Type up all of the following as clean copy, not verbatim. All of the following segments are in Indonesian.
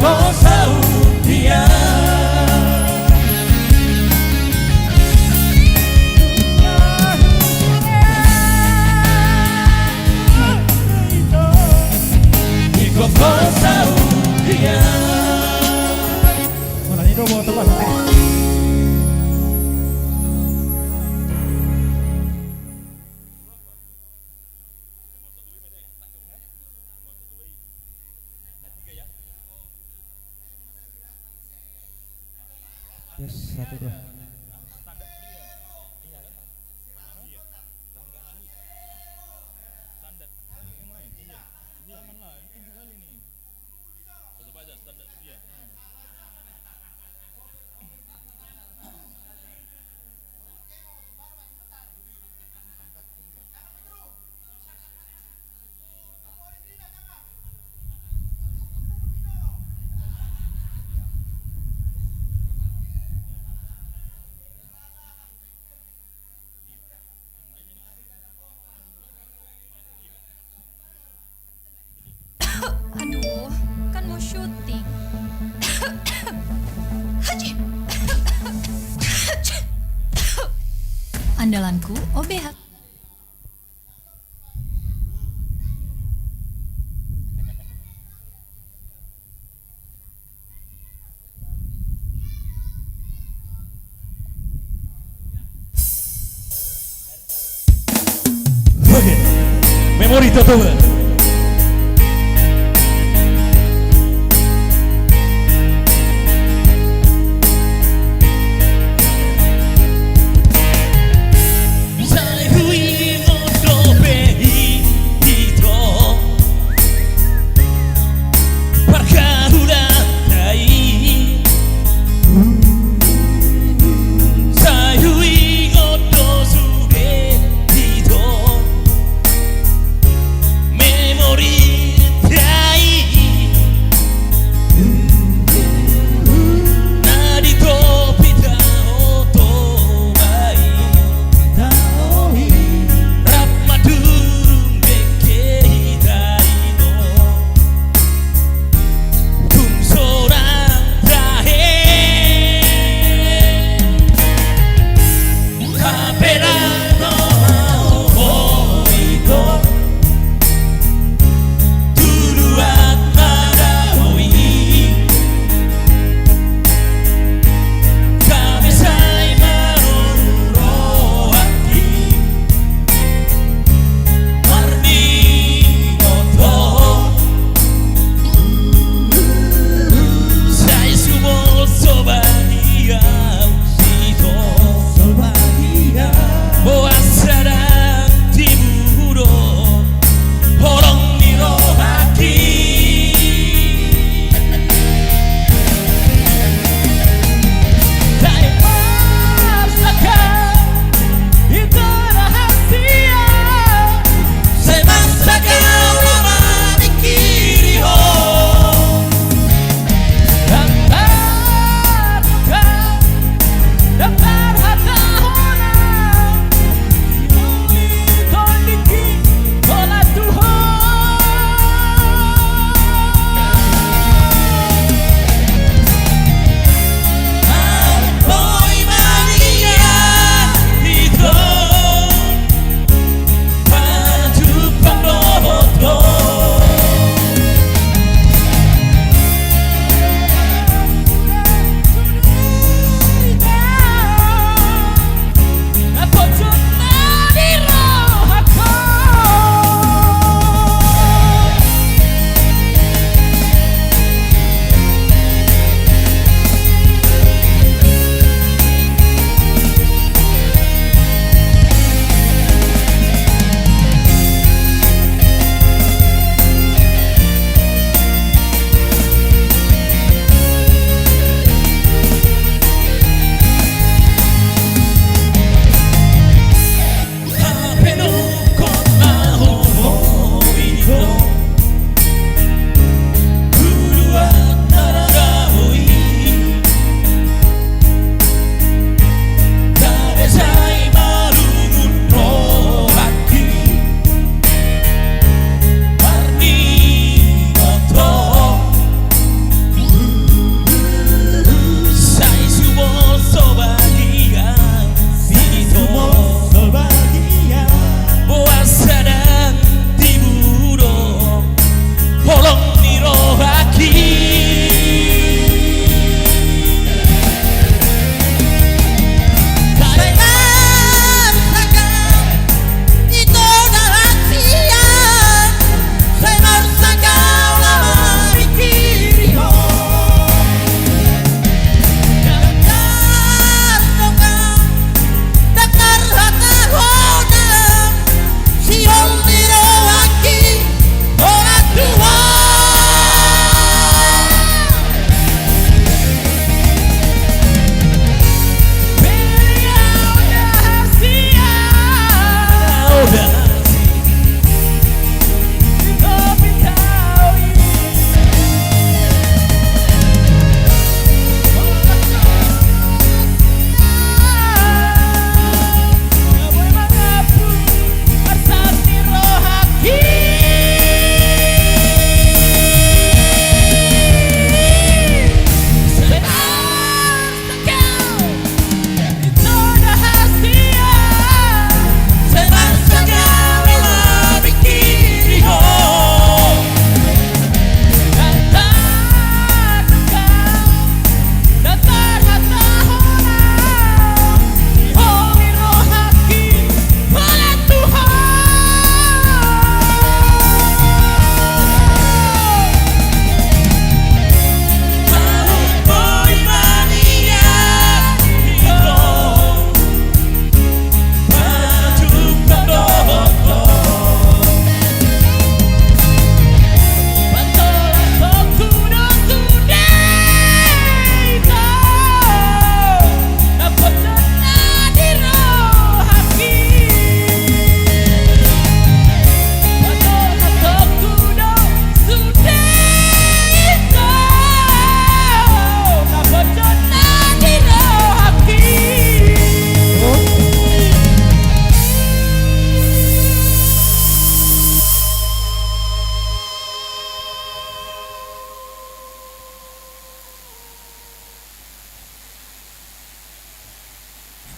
cosa un día. Dico cosa un día. Bueno, ini mau tepat. Yes, 1, 2. Aduh, kan mau syuting. Haji. Andalanku OBH. Oke, memori Totoba.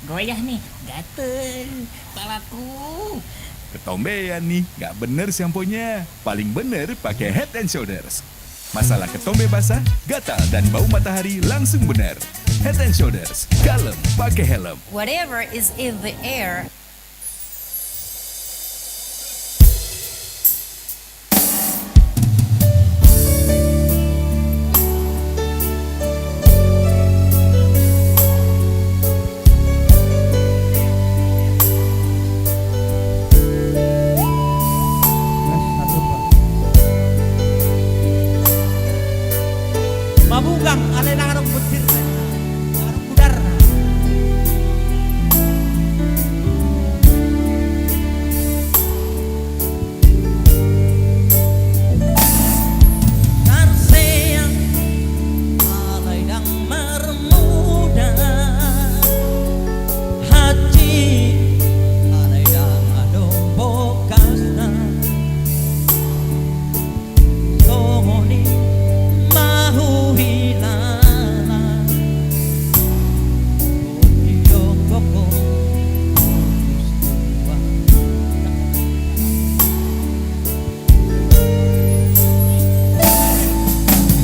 Goyah nih, gatel palaku. Ketombean nih, nggak bener samponya. Paling bener pakai Head and Shoulders. Masalah ketombe basah, gatal, dan bau matahari langsung bener. Head and Shoulders, kalem, pakai helm. Whatever is in the air. Mas, 1, 2. Mabugang alay na anong butir na. Anong budar na. Narsea alay ng marmuda hati alay ng anong bokas na Tongoni mahuhilala Iyong koko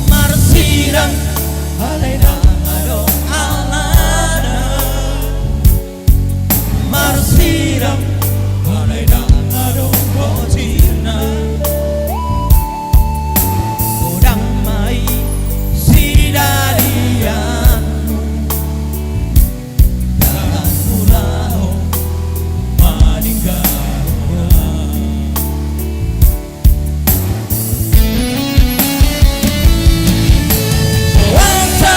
Marsirang alay ng anong alana Marsirang alay ng anong kotina Udang may sinarian Dahan mulaho maninggaw Wasa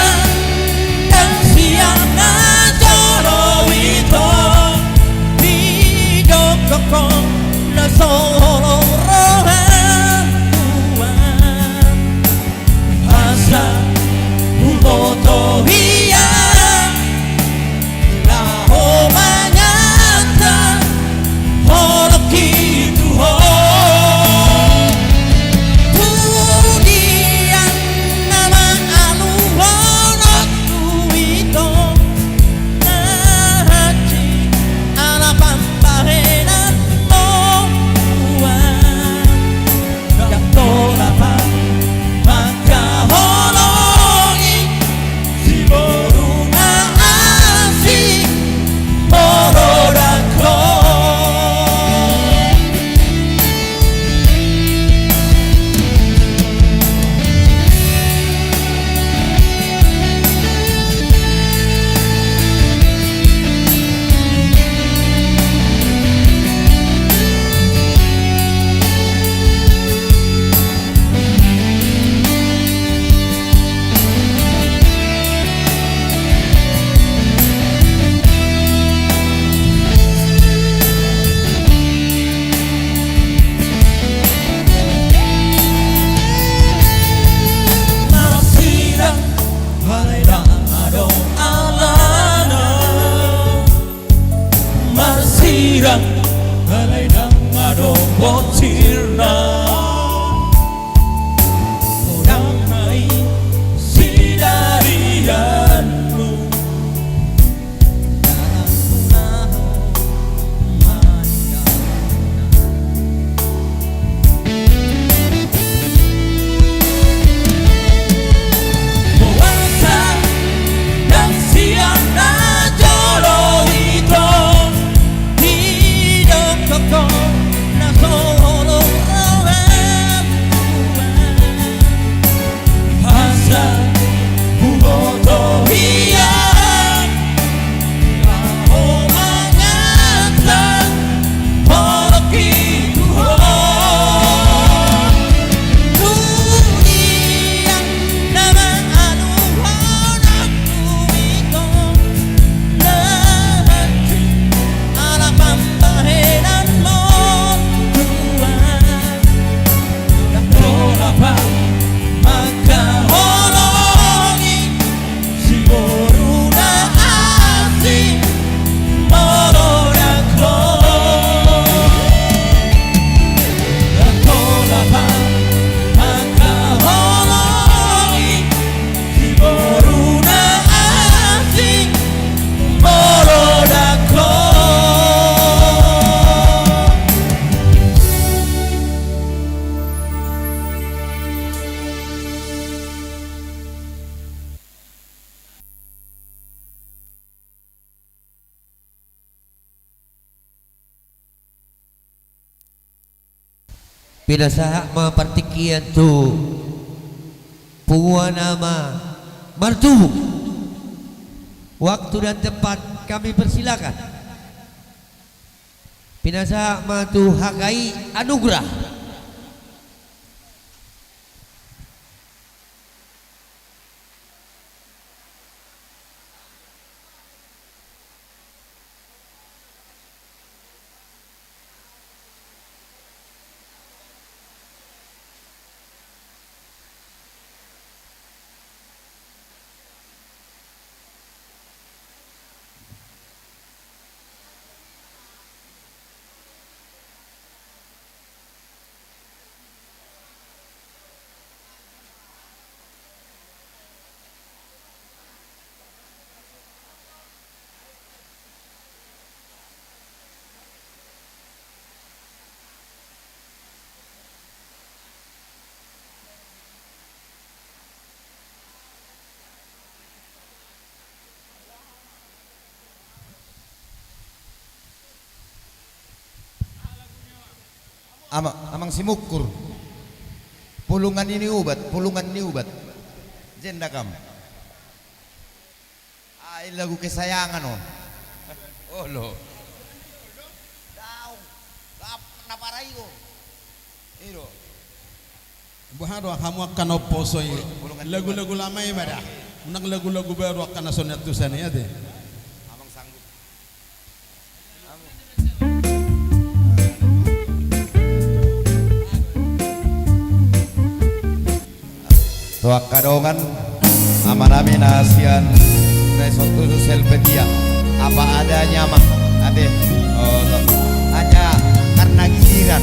dan siang na joro ito Hidok ako na sorong rohan buwan Asa bumoto hiya Laho manyata Horok itu ho Kemudian nama aluhorok ito Nahaji ala pampahenan mo buwan Yang tolapan magkahologi Si Pinasa mapartikian tu puan nama martu. Waktu dan tempat kami persilakan. Pinasa matu hakai anugerah. Amang si Mukur. Pulungan ini ubat. Jenda kam. Ay lagu kesayangan oh. Oh lo. Daw. Naparay ko. Iro. Buharo kamu akan oposoy lagu-lagu lama ya pada. Unang lagu-lagu baru akan nasonat tu sana ya deh. Amang sanggup. Tuak kadongan aman asian resort selpedia apa adanya mah ade hanya karena giliran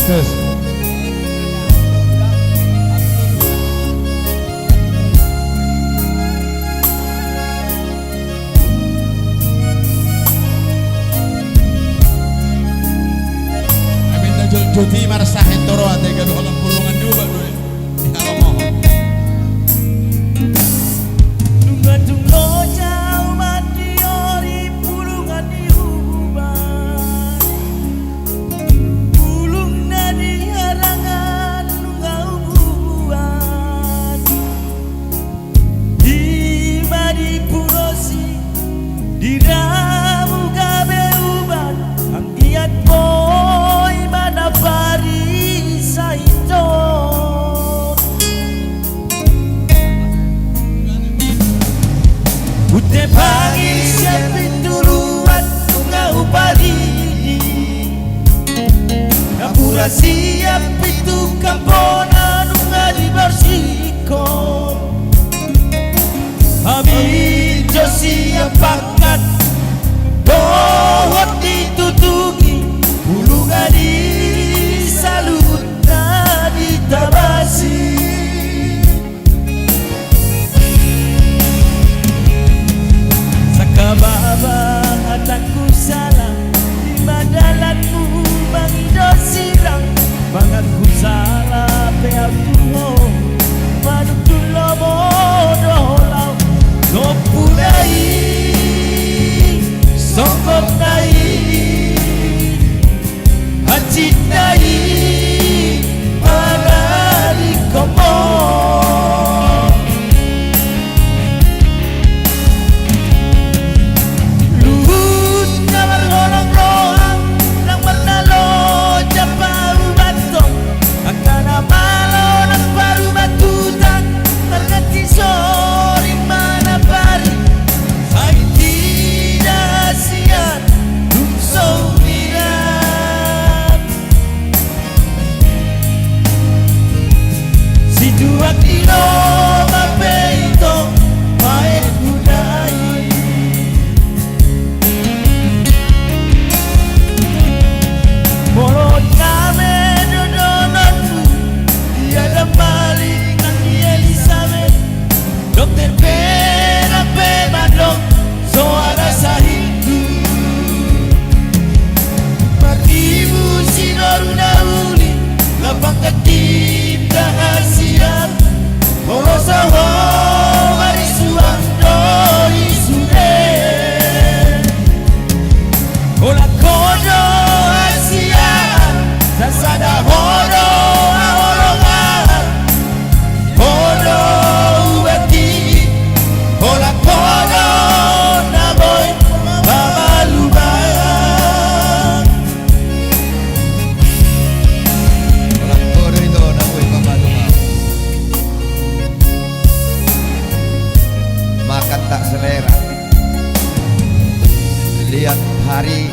terus Amin na jodi marasahin toro ate gado alam pulungan juga dulu. Tunggu jauh mati ori pulungan diuban. Pulung dari harangan nungau buan. Di madi purosi di ramu gabe uban. Anggiat boy mana pari saito. Ute pagi siapin duluan tungau pari. Kapura siap itu kampona nunga dibersihkan. Habijo siap pakat dohot ditutuki. Pulungan di salutna ditabasi. Sakababa hataku salah di madalanmu bangido sirang. Bangatku salah peak tuho manuk tulo selera. Lihat hari,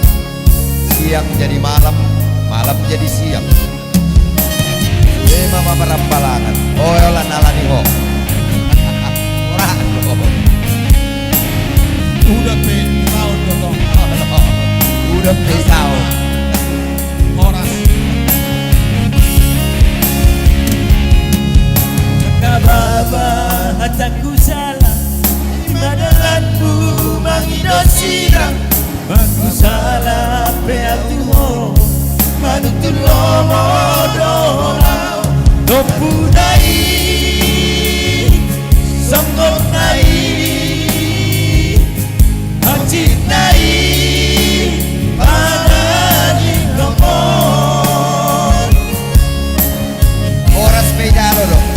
siang jadi malam, malam jadi siang. Mama merampalangan, oyolan ala di ho. Ora lo. Udah pe tahun dong. Udah pisau. Orang Kababa hataku salah madalanku mangidosirang aku salah peatuho manutulomo dolau topunai sanggonai hacinai padani komon Oras pejalo dong.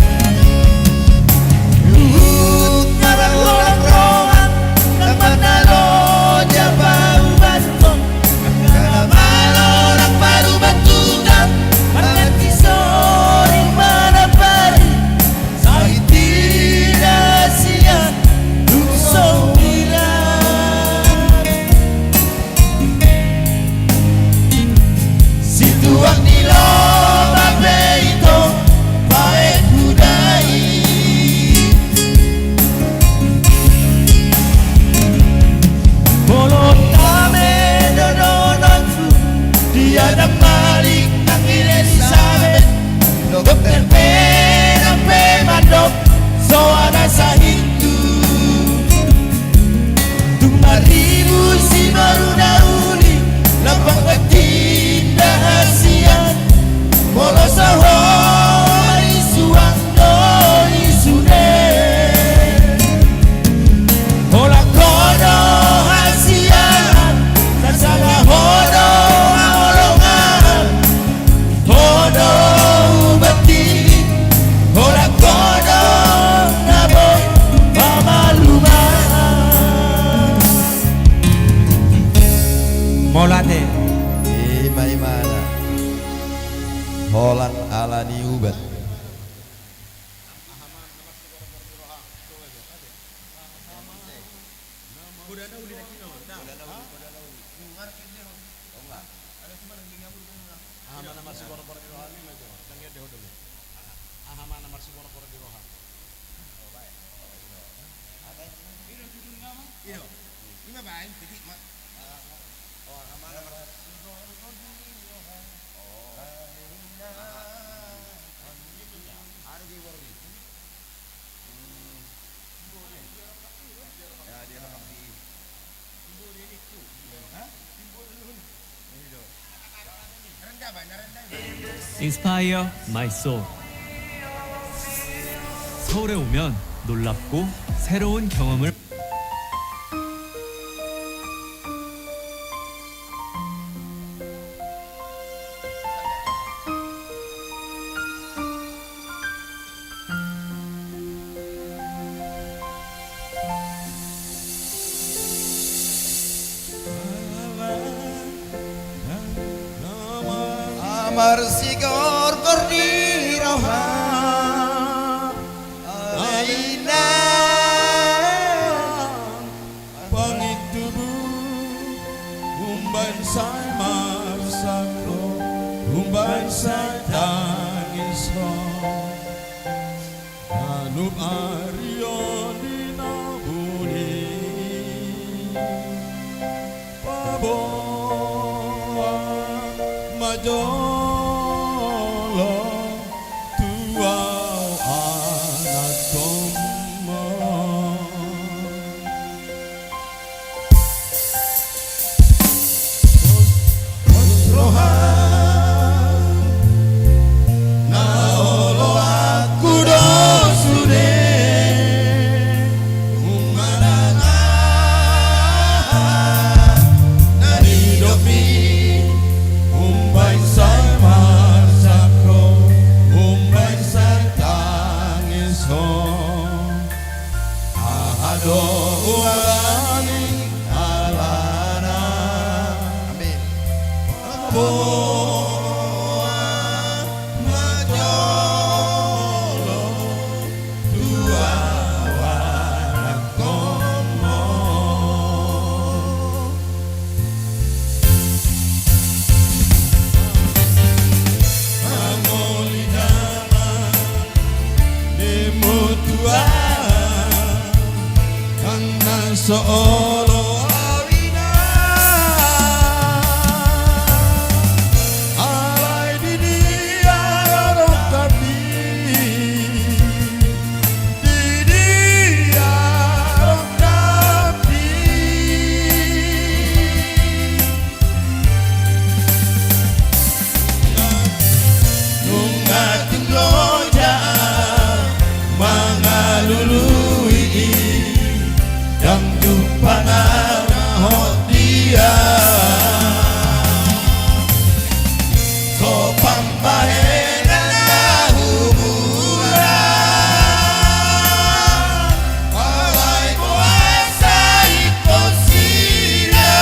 Molate Imaimana Holland ala ni ubat. Inspire my soul. 서울에 오면 놀랍고 새로운 경험을 Amar sigor kordiroha Alina pangit tubuh umban say marsakro umban say tangis ho anup arion dinabuni paboa majolo tuau anak komo naolo aku dosude umarana nari dopi umbai say marsakro umbai say tangis ho ahado ualani alana Amin. boa majolo tua wara komo Solo awina alai di dia rokapi di dia rokapi nungating loja mangalului yang jumpa nahot dia sopang bahena hubungan alai kuasa ikosira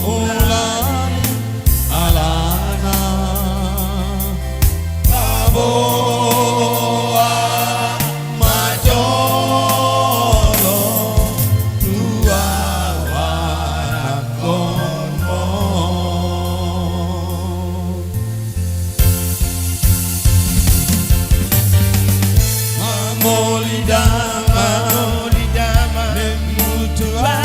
Ulan alana Paboa majolo tua wanakonmo Mamolidama Nemutua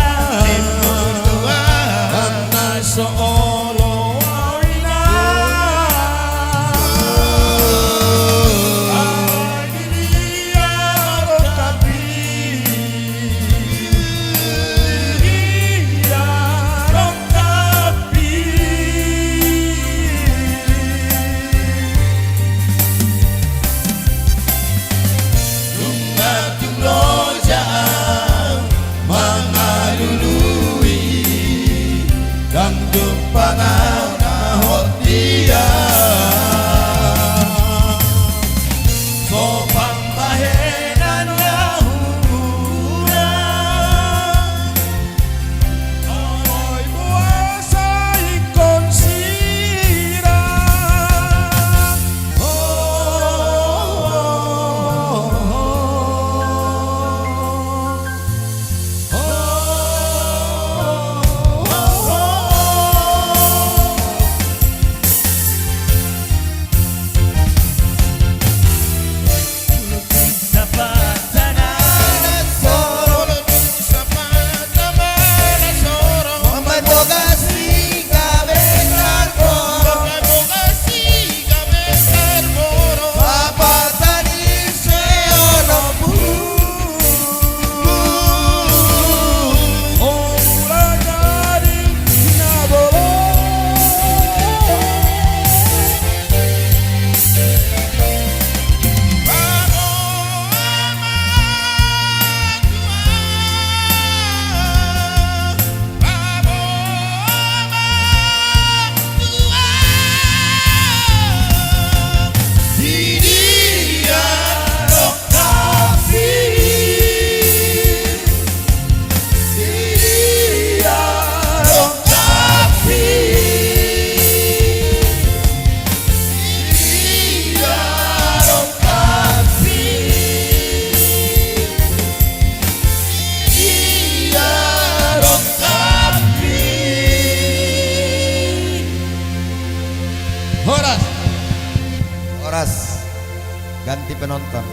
penonton.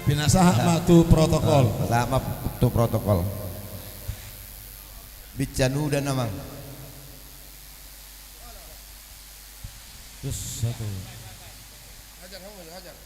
Binasaha matu protokol. Sama tu protokol. Bicanu dan namang. Terus satu. Hajar.